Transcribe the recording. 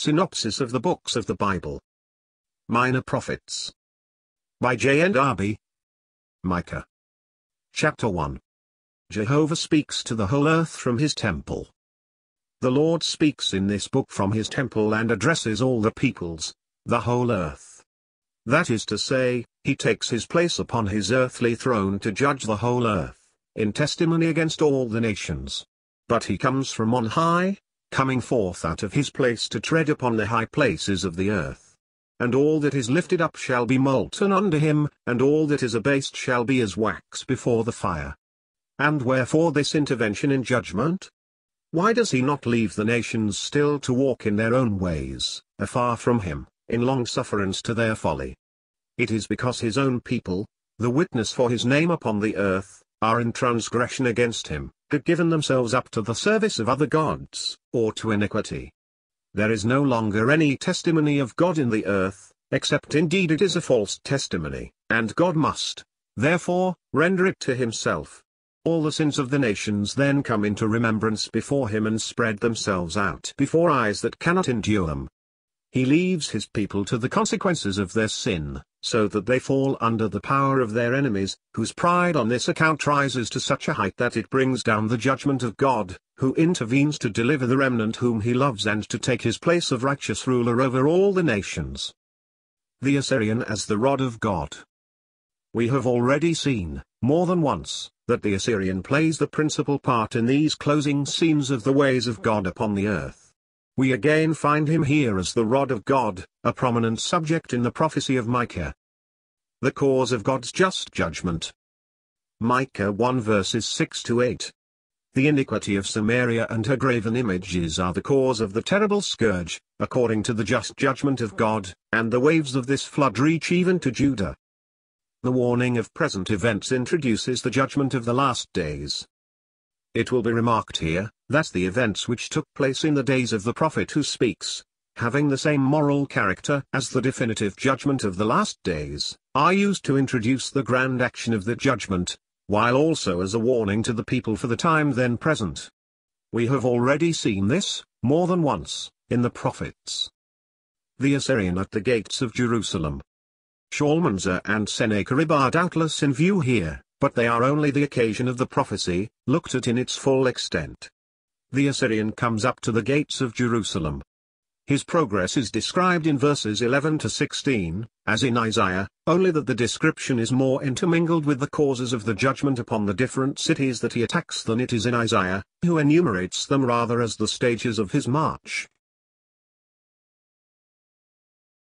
Synopsis of the Books of the Bible. Minor Prophets. By JND Darby. Micah. Chapter 1. Jehovah speaks to the whole earth from his temple. The Lord speaks in this book from his temple and addresses all the peoples, the whole earth. That is to say, he takes his place upon his earthly throne to judge the whole earth, in testimony against all the nations. But he comes from on high, coming forth out of his place to tread upon the high places of the earth. And all that is lifted up shall be molten under him, and all that is abased shall be as wax before the fire. And wherefore this intervention in judgment? Why does he not leave the nations still to walk in their own ways, afar from him, in long sufferance to their folly? It is because his own people, the witness for his name upon the earth, are in transgression against him, have given themselves up to the service of other gods, or to iniquity. There is no longer any testimony of God in the earth, except indeed it is a false testimony, and God must, therefore, render it to himself. All the sins of the nations then come into remembrance before him and spread themselves out before eyes that cannot endure them. He leaves his people to the consequences of their sin, so that they fall under the power of their enemies, whose pride on this account rises to such a height that it brings down the judgment of God, who intervenes to deliver the remnant whom he loves and to take his place of righteous ruler over all the nations. The Assyrian as the rod of God. We have already seen, more than once, that the Assyrian plays the principal part in these closing scenes of the ways of God upon the earth. We again find him here as the rod of God, a prominent subject in the prophecy of Micah. The cause of God's just judgment. Micah 1 verses 6-8. The iniquity of Samaria and her graven images are the cause of the terrible scourge, according to the just judgment of God, and the waves of this flood reach even to Judah. The warning of present events introduces the judgment of the last days. It will be remarked here, that the events which took place in the days of the prophet who speaks, having the same moral character as the definitive judgment of the last days, are used to introduce the grand action of the judgment, while also as a warning to the people for the time then present. We have already seen this, more than once, in the prophets. The Assyrian at the gates of Jerusalem. Shalmaneser and Sennacherib are doubtless in view here, but they are only the occasion of the prophecy, looked at in its full extent. The Assyrian comes up to the gates of Jerusalem. His progress is described in verses 11-16, as in Isaiah, only that the description is more intermingled with the causes of the judgment upon the different cities that he attacks than it is in Isaiah, who enumerates them rather as the stages of his march.